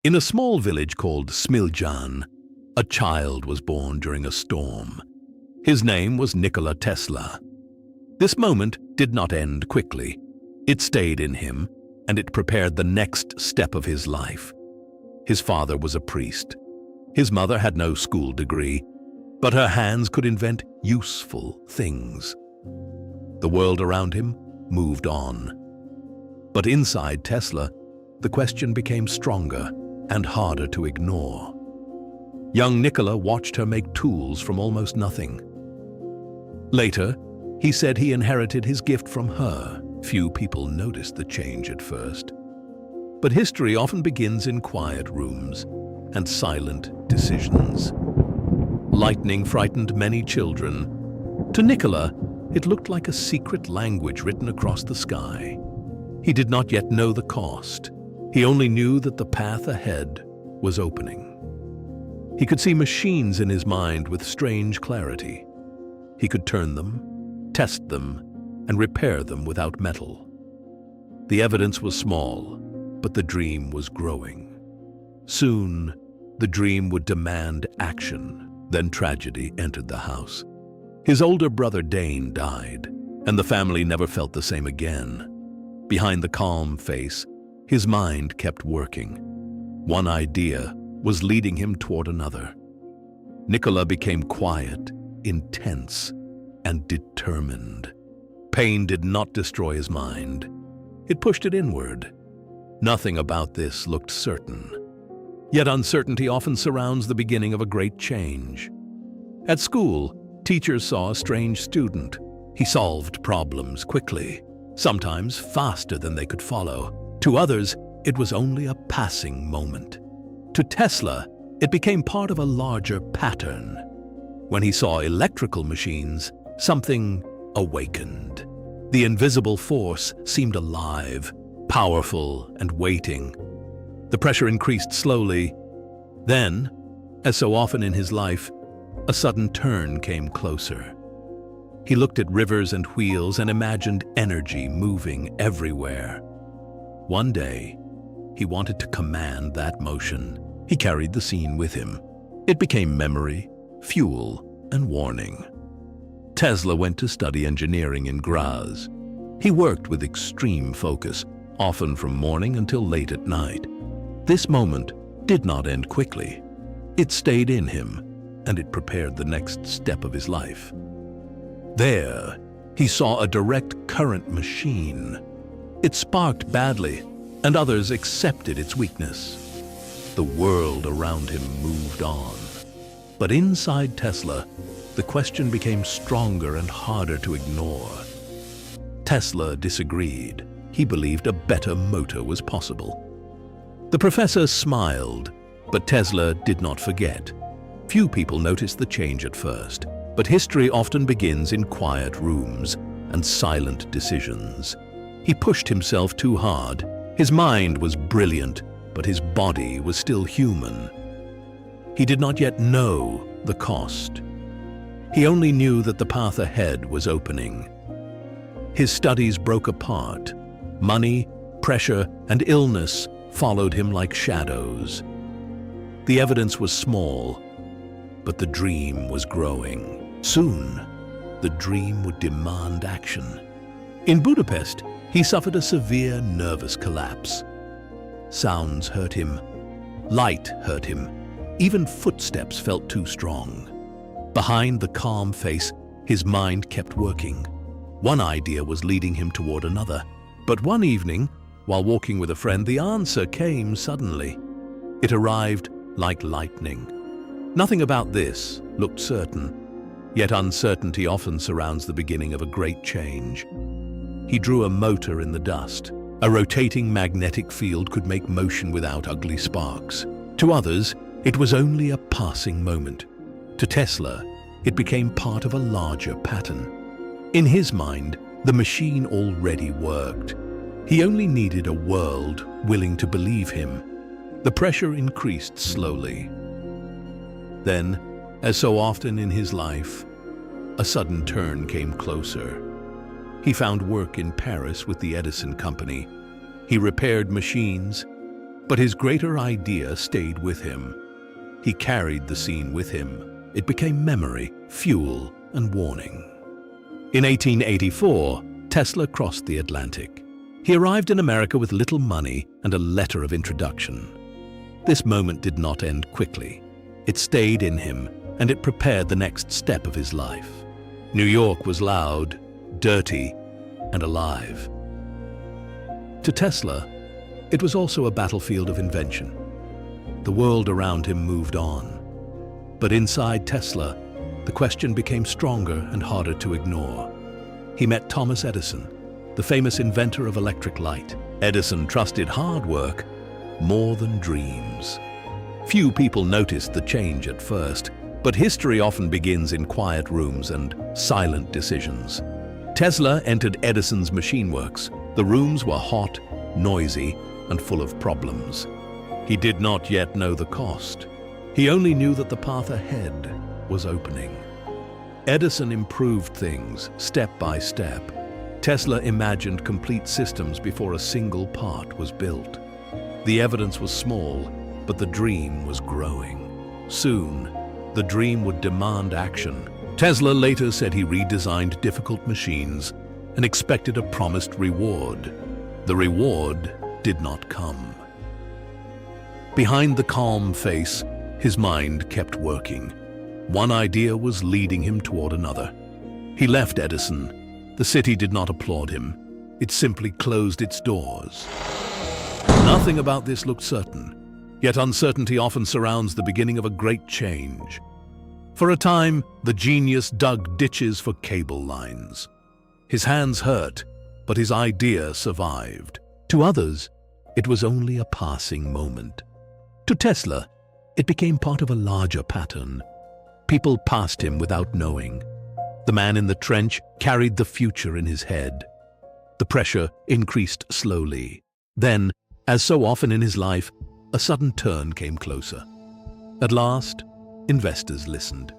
In a small village called Smiljan, a child was born during a storm. His name was Nikola Tesla. This moment did not end quickly. It stayed in him, and it prepared the next step of his life. His father was a priest. His mother had no school degree, but her hands could invent useful things. The world around him moved on. But inside Tesla, the question became stronger and harder to ignore. Young Nikola watched her make tools from almost nothing. Later, he said he inherited his gift from her. Few people noticed the change at first. But history often begins in quiet rooms and silent decisions. Lightning frightened many children. To Nikola, it looked like a secret language written across the sky. He did not yet know the cost. He only knew that the path ahead was opening. He could see machines in his mind with strange clarity. He could turn them, test them, and repair them without metal. The evidence was small, but the dream was growing. Soon, the dream would demand action. Then tragedy entered the house. His older brother Dane died, and the family never felt the same again. Behind the calm face, his mind kept working. One idea was leading him toward another. Nikola became quiet, intense, and determined. Pain did not destroy his mind. It pushed it inward. Nothing about this looked certain. Yet uncertainty often surrounds the beginning of a great change. At school, teachers saw a strange student. He solved problems quickly, sometimes faster than they could follow. To others, it was only a passing moment. To Tesla, it became part of a larger pattern. When he saw electrical machines, something awakened. The invisible force seemed alive, powerful, and waiting. The pressure increased slowly. Then, as so often in his life, a sudden turn came closer. He looked at rivers and wheels and imagined energy moving everywhere. One day, he wanted to command that motion. He carried the scene with him. It became memory, fuel, and warning. Tesla went to study engineering in Graz. He worked with extreme focus, often from morning until late at night. This moment did not end quickly. It stayed in him, and it prepared the next step of his life. There, he saw a direct current machine. It sparked badly, and others accepted its weakness. The world around him moved on. But inside Tesla, the question became stronger and harder to ignore. Tesla disagreed. He believed a better motor was possible. The professor smiled, but Tesla did not forget. Few people noticed the change at first, but history often begins in quiet rooms and silent decisions. He pushed himself too hard. His mind was brilliant, but his body was still human. He did not yet know the cost. He only knew that the path ahead was opening. His studies broke apart. Money, pressure, and illness followed him like shadows. The evidence was small, but the dream was growing. Soon, the dream would demand action. In Budapest, he suffered a severe nervous collapse. Sounds hurt him. Light hurt him. Even footsteps felt too strong. Behind the calm face, his mind kept working. One idea was leading him toward another. But one evening, while walking with a friend, the answer came suddenly. It arrived like lightning. Nothing about this looked certain, yet uncertainty often surrounds the beginning of a great change. He drew a motor in the dust. A rotating magnetic field could make motion without ugly sparks. To others, it was only a passing moment. To Tesla, it became part of a larger pattern. In his mind, the machine already worked. He only needed a world willing to believe him. The pressure increased slowly. Then, as so often in his life, a sudden turn came closer. He found work in Paris with the Edison company. He repaired machines, But his greater idea stayed with him. He carried the scene with him. It became memory, fuel, and warning. In 1884, Tesla crossed the Atlantic. He arrived in America with little money and a letter of introduction. This moment did not end quickly. It stayed in him, and it prepared the next step of his life. New York was loud, dirty, and alive. To Tesla, it was also a battlefield of invention. The world around him moved on. But inside Tesla, the question became stronger and harder to ignore. He met Thomas Edison, the famous inventor of electric light. Edison trusted hard work more than dreams. Few people noticed the change at first, but history often begins in quiet rooms and silent decisions. Tesla entered Edison's machine works. The rooms were hot, noisy, and full of problems. He did not yet know the cost. He only knew that the path ahead was opening. Edison improved things step by step. Tesla imagined complete systems before a single part was built. The evidence was small, but the dream was growing. Soon, the dream would demand action. Tesla later said he redesigned difficult machines and expected a promised reward. The reward did not come. Behind the calm face, his mind kept working. One idea was leading him toward another. He left Edison. The city did not applaud him. It simply closed its doors. Nothing about this looked certain, yet uncertainty often surrounds the beginning of a great change. For a time, the genius dug ditches for cable lines. His hands hurt, but his idea survived. To others, it was only a passing moment. To Tesla, it became part of a larger pattern. People passed him without knowing. The man in the trench carried the future in his head. The pressure increased slowly. Then, as so often in his life, a sudden turn came closer. At last, investors listened.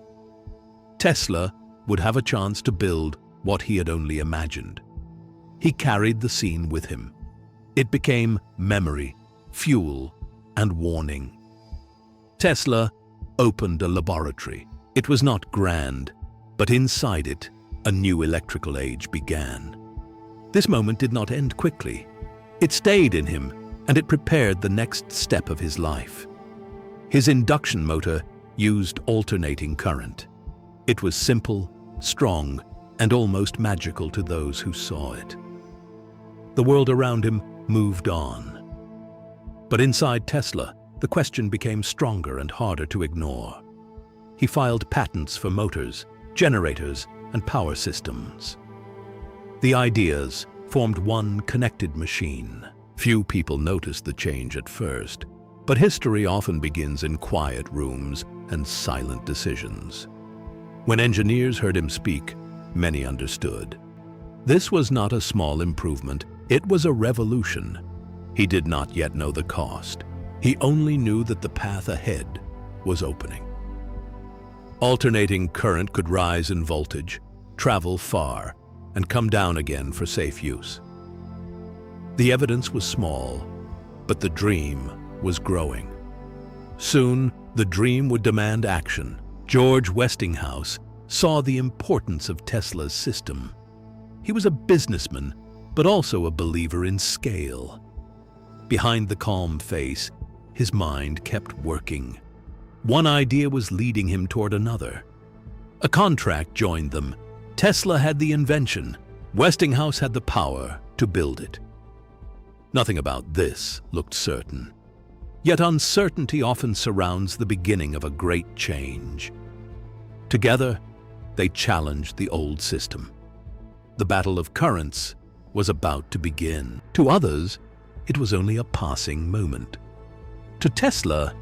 Tesla would have a chance to build what he had only imagined. He carried the scene with him. It became memory, fuel, and warning. Tesla opened a laboratory. It was not grand, but inside it, a new electrical age began. This moment did not end quickly. It stayed in him, and it prepared the next step of his life. His induction motor used alternating current. It was simple, strong, and almost magical to those who saw it. The world around him moved on. But inside Tesla, the question became stronger and harder to ignore. He filed patents for motors, generators, and power systems. The ideas formed one connected machine. Few people noticed the change at first, but history often begins in quiet rooms and silent decisions. When engineers heard him speak, many understood. This was not a small improvement, it was a revolution. He did not yet know the cost. He only knew that the path ahead was opening. Alternating current could rise in voltage, travel far, and come down again for safe use. The evidence was small, but the dream was growing. Soon, the dream would demand action. George Westinghouse saw the importance of Tesla's system. He was a businessman, but also a believer in scale. Behind the calm face, his mind kept working. One idea was leading him toward another. A contract joined them. Tesla had the invention. Westinghouse had the power to build it. Nothing about this looked certain. Yet uncertainty often surrounds the beginning of a great change. Together, they challenged the old system. The battle of currents was about to begin. To others, it was only a passing moment. To Tesla,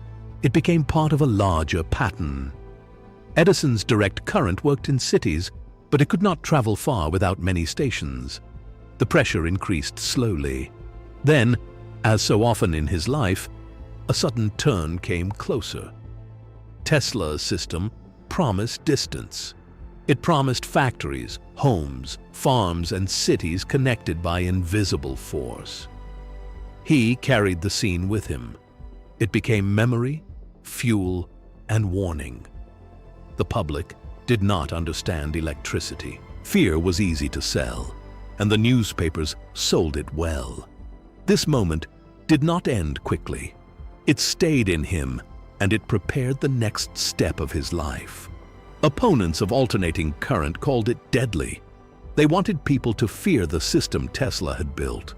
it became part of a larger pattern. Edison's direct current worked in cities, but it could not travel far without many stations. The pressure increased slowly. Then, as so often in his life, a sudden turn came closer. Tesla's system promised distance. It promised factories, homes, farms, and cities connected by invisible force. He carried the scene with him. It became memory, fuel, and warning. The public did not understand electricity. Fear was easy to sell, and the newspapers sold it well. This moment did not end quickly. It stayed in him, and it prepared the next step of his life. Opponents of alternating current called it deadly. They wanted people to fear the system Tesla had built.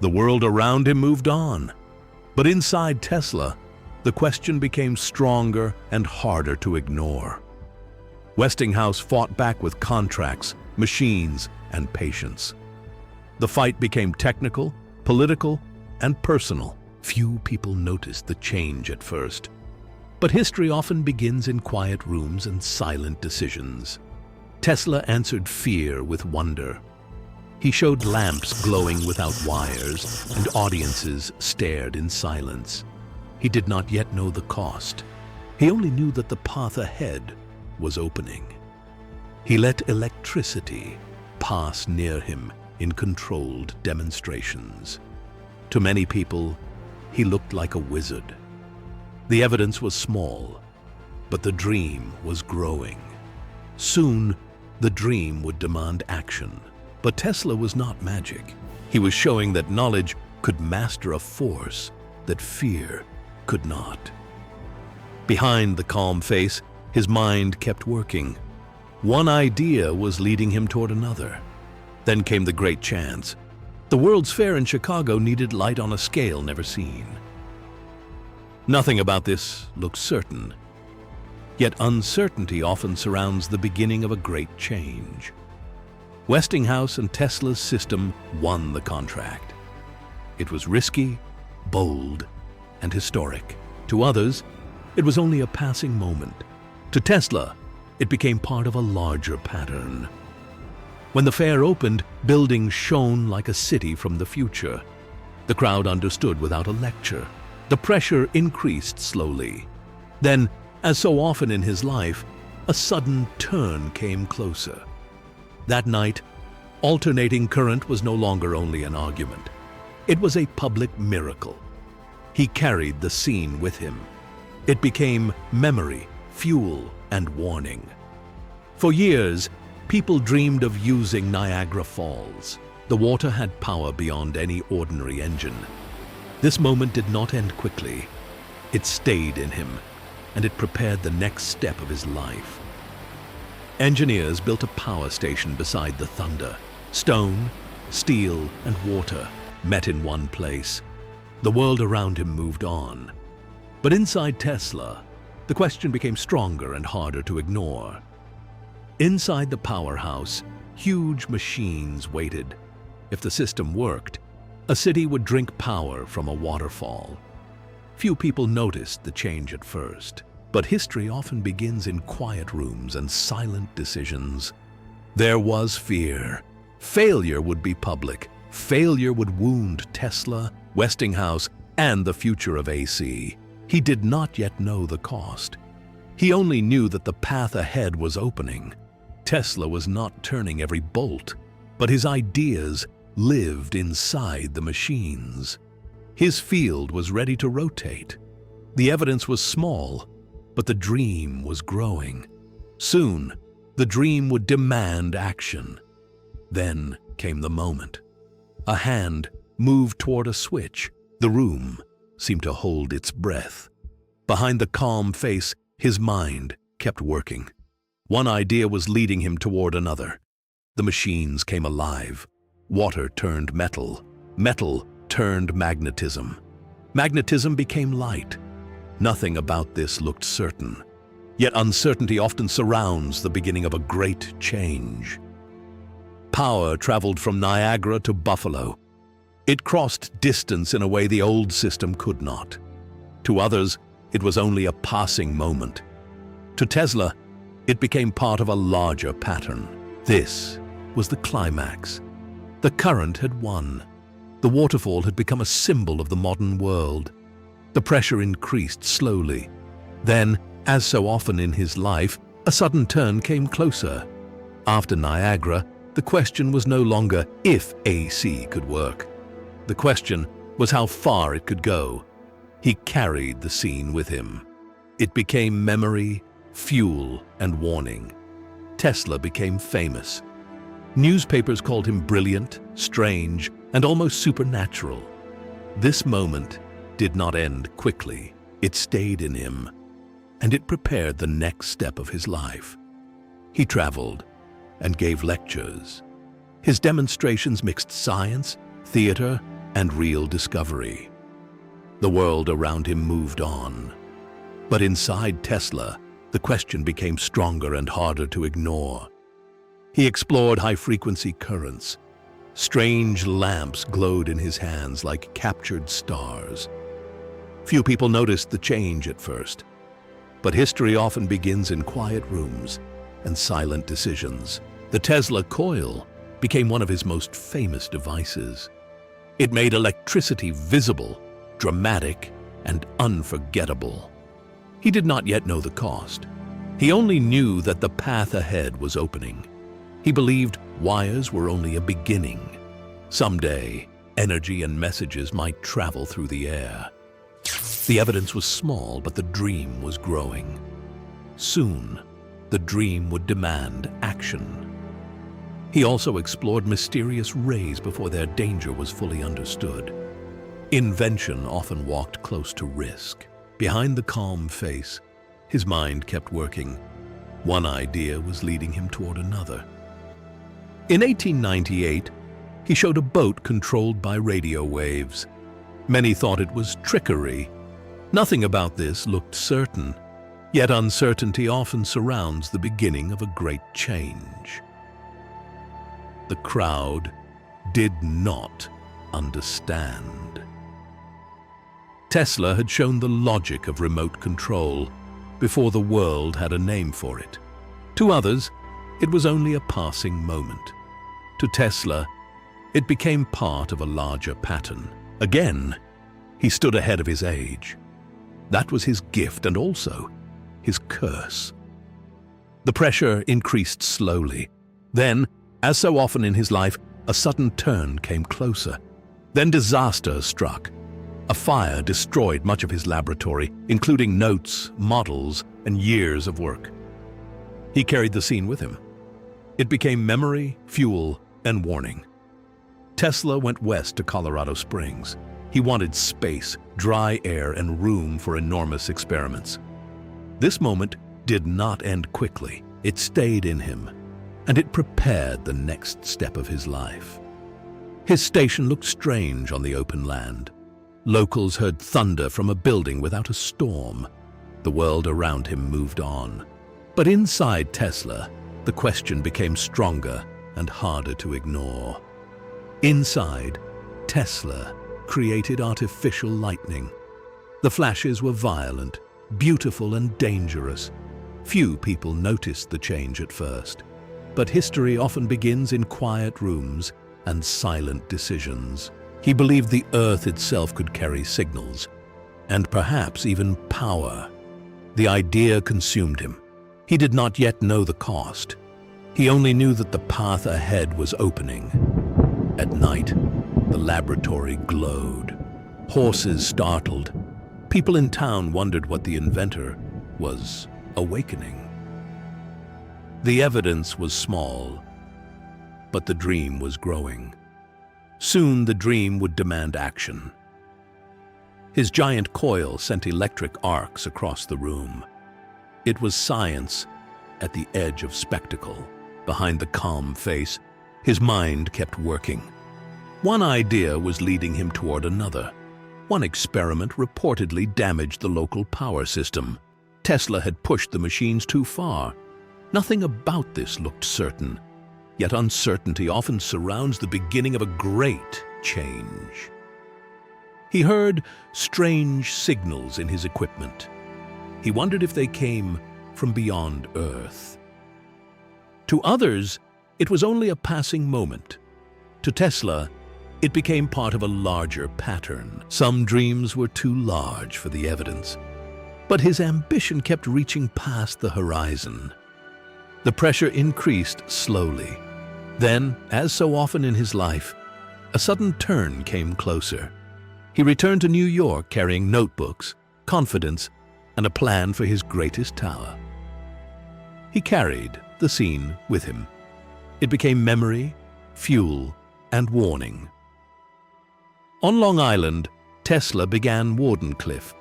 The world around him moved on. But inside Tesla, the question became stronger and harder to ignore. Westinghouse fought back with contracts, machines, and patience. The fight became technical, political, and personal. Few people noticed the change at first. But history often begins in quiet rooms and silent decisions. Tesla answered fear with wonder. He showed lamps glowing without wires, and audiences stared in silence. He did not yet know the cost. He only knew that the path ahead was opening. He let electricity pass near him in controlled demonstrations. To many people, he looked like a wizard. The evidence was small, but the dream was growing. Soon, the dream would demand action. But Tesla was not magic. He was showing that knowledge could master a force that fear could not. Behind the calm face, his mind kept working. One idea was leading him toward another. Then came the great chance. The World's Fair in Chicago needed light on a scale never seen. Nothing about this looked certain. Yet uncertainty often surrounds the beginning of a great change. Westinghouse and Tesla's system won the contract. It was risky, bold, and historic. To others, it was only a passing moment. To Tesla, it became part of a larger pattern. When the fair opened, buildings shone like a city from the future. The crowd understood without a lecture. The pressure increased slowly. Then, as so often in his life, a sudden turn came closer. That night, alternating current was no longer only an argument. It was a public miracle. He carried the scene with him. It became memory, fuel, and warning. For years, people dreamed of using Niagara Falls. The water had power beyond any ordinary engine. This moment did not end quickly. It stayed in him, and it prepared the next step of his life. Engineers built a power station beside the thunder. Stone, steel, and water met in one place. The world around him moved on. But inside Tesla, the question became stronger and harder to ignore. Inside the powerhouse, huge machines waited. If the system worked, a city would drink power from a waterfall. Few people noticed the change at first. But history often begins in quiet rooms and silent decisions. There was fear. Failure would be public. Failure would wound Tesla, Westinghouse, and the future of AC. He did not yet know the cost. He only knew that the path ahead was opening. Tesla was not turning every bolt, but his ideas lived inside the machines. His field was ready to rotate. The evidence was small, but the dream was growing. Soon, the dream would demand action. Then came the moment. A hand moved toward a switch. The room seemed to hold its breath. Behind the calm face, his mind kept working. One idea was leading him toward another. The machines came alive. Water turned metal. Metal turned magnetism. Magnetism became light. Nothing about this looked certain. Yet uncertainty often surrounds the beginning of a great change. Power traveled from Niagara to Buffalo. It crossed distance in a way the old system could not. To others, it was only a passing moment. To Tesla, it became part of a larger pattern. This was the climax. The current had won. The waterfall had become a symbol of the modern world. The pressure increased slowly. Then, as so often in his life, a sudden turn came closer. After Niagara, the question was no longer if AC could work. The question was how far it could go. He carried the scene with him. It became memory, fuel, and warning. Tesla became famous. Newspapers called him brilliant, strange, and almost supernatural. This moment did not end quickly. It stayed in him, and it prepared the next step of his life. He traveled and gave lectures. His demonstrations mixed science, theater, and real discovery. The world around him moved on. But inside Tesla, the question became stronger and harder to ignore. He explored high-frequency currents. Strange lamps glowed in his hands like captured stars. Few people noticed the change at first, but history often begins in quiet rooms and silent decisions. The Tesla coil became one of his most famous devices. It made electricity visible, dramatic, and unforgettable. He did not yet know the cost. He only knew that the path ahead was opening. He believed wires were only a beginning. Someday, energy and messages might travel through the air. The evidence was small, but the dream was growing. Soon, the dream would demand action. He also explored mysterious rays before their danger was fully understood. Invention often walked close to risk. Behind the calm face, his mind kept working. One idea was leading him toward another. In 1898, he showed a boat controlled by radio waves. Many thought it was trickery. Nothing about this looked certain, yet uncertainty often surrounds the beginning of a great change. The crowd did not understand. Tesla had shown the logic of remote control before the world had a name for it. To others, it was only a passing moment. To Tesla, it became part of a larger pattern. Again, he stood ahead of his age. That was his gift and also his curse. The pressure increased slowly. Then, as so often in his life, a sudden turn came closer. Then disaster struck. A fire destroyed much of his laboratory, including notes, models, and years of work. He carried the scene with him. It became memory, fuel, and warning. Tesla went west to Colorado Springs. He wanted space, dry air, and room for enormous experiments. This moment did not end quickly. It stayed in him, and it prepared the next step of his life. His station looked strange on the open land. Locals heard thunder from a building without a storm. The world around him moved on. But inside Tesla, the question became stronger and harder to ignore. Inside, Tesla created artificial lightning. The flashes were violent, beautiful, and dangerous. Few people noticed the change at first. But history often begins in quiet rooms and silent decisions. He believed the Earth itself could carry signals, and perhaps even power. The idea consumed him. He did not yet know the cost. He only knew that the path ahead was opening. At night, the laboratory glowed. Horses startled. People in town wondered what the inventor was awakening. The evidence was small, but the dream was growing. Soon the dream would demand action. His giant coil sent electric arcs across the room. It was science at the edge of spectacle. Behind the calm face, his mind kept working. One idea was leading him toward another. One experiment reportedly damaged the local power system. Tesla had pushed the machines too far. Nothing about this looked certain. Yet uncertainty often surrounds the beginning of a great change. He heard strange signals in his equipment. He wondered if they came from beyond Earth. To others, it was only a passing moment. To Tesla, it became part of a larger pattern. Some dreams were too large for the evidence, but his ambition kept reaching past the horizon. The pressure increased slowly. Then, as so often in his life, a sudden turn came closer. He returned to New York carrying notebooks, confidence, and a plan for his greatest tower. He carried the scene with him. It became memory, fuel, and warning. On Long Island, Tesla began Wardenclyffe.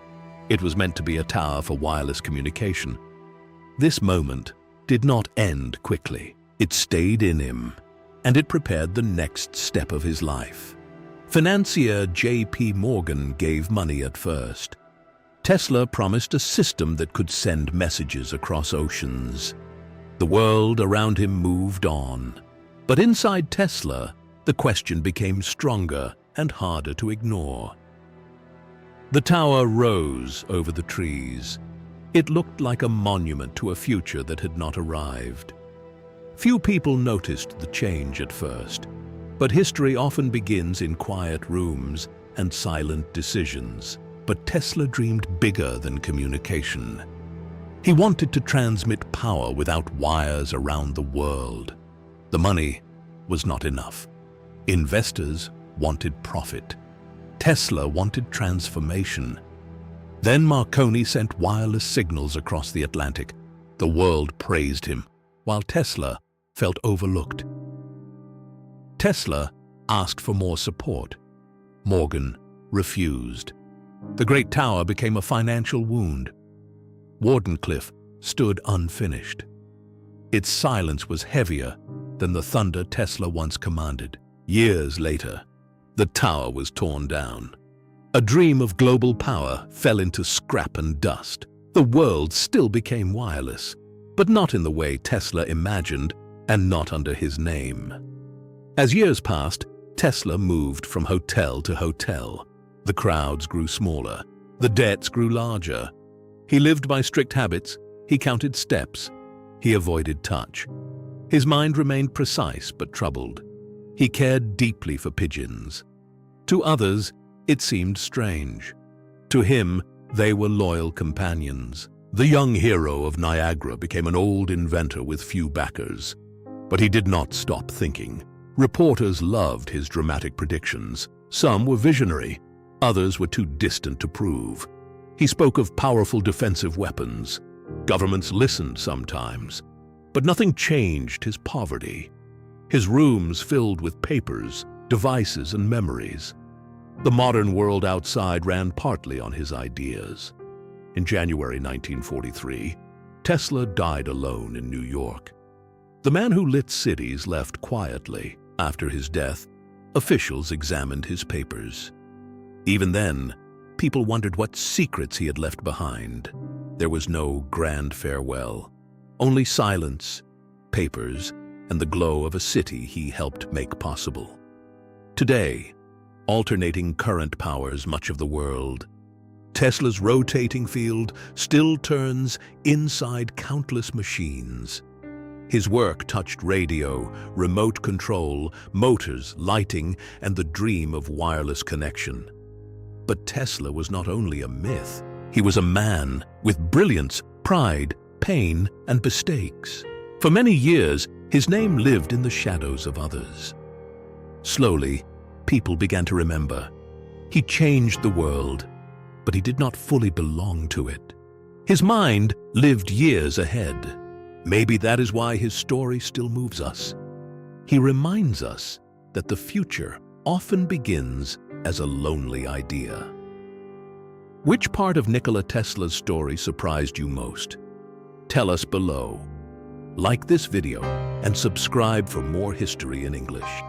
It was meant to be a tower for wireless communication. This moment did not end quickly. It stayed in him, and it prepared the next step of his life. Financier J.P. Morgan gave money at first. Tesla promised a system that could send messages across oceans. The world around him moved on. But inside Tesla, the question became stronger and harder to ignore. The tower rose over the trees. It looked like a monument to a future that had not arrived. Few people noticed the change at first, but history often begins in quiet rooms and silent decisions. But Tesla dreamed bigger than communication. He wanted to transmit power without wires around the world. The money was not enough. Investors wanted profit. Tesla wanted transformation. Then Marconi sent wireless signals across the Atlantic. The world praised him, while Tesla felt overlooked. Tesla asked for more support. Morgan refused. The great tower became a financial wound. Wardenclyffe stood unfinished. Its silence was heavier than the thunder Tesla once commanded. Years later, the tower was torn down. A dream of global power fell into scrap and dust. The world still became wireless, but not in the way Tesla imagined and not under his name. As years passed, Tesla moved from hotel to hotel. The crowds grew smaller. The debts grew larger. He lived by strict habits. He counted steps. He avoided touch. His mind remained precise but troubled. He cared deeply for pigeons. To others, it seemed strange. To him, they were loyal companions. The young hero of Niagara became an old inventor with few backers. But he did not stop thinking. Reporters loved his dramatic predictions. Some were visionary. Others were too distant to prove. He spoke of powerful defensive weapons. Governments listened sometimes, but nothing changed his poverty. His rooms filled with papers, devices, and memories. The modern world outside ran partly on his ideas. In January 1943, Tesla died alone in New York. The man who lit cities left quietly. After his death, officials examined his papers. Even then, people wondered what secrets he had left behind. There was no grand farewell, only silence, papers, and the glow of a city he helped make possible. Today, alternating current powers much of the world. Tesla's rotating field still turns inside countless machines. His work touched radio, remote control, motors, lighting, and the dream of wireless connection. But Tesla was not only a myth. He was a man with brilliance, pride, pain, and mistakes. For many years, his name lived in the shadows of others. Slowly, people began to remember. He changed the world, but he did not fully belong to it. His mind lived years ahead. Maybe that is why his story still moves us. He reminds us that the future often begins as a lonely idea. Which part of Nikola Tesla's story surprised you most? Tell us below. Like this video and subscribe for more history in English.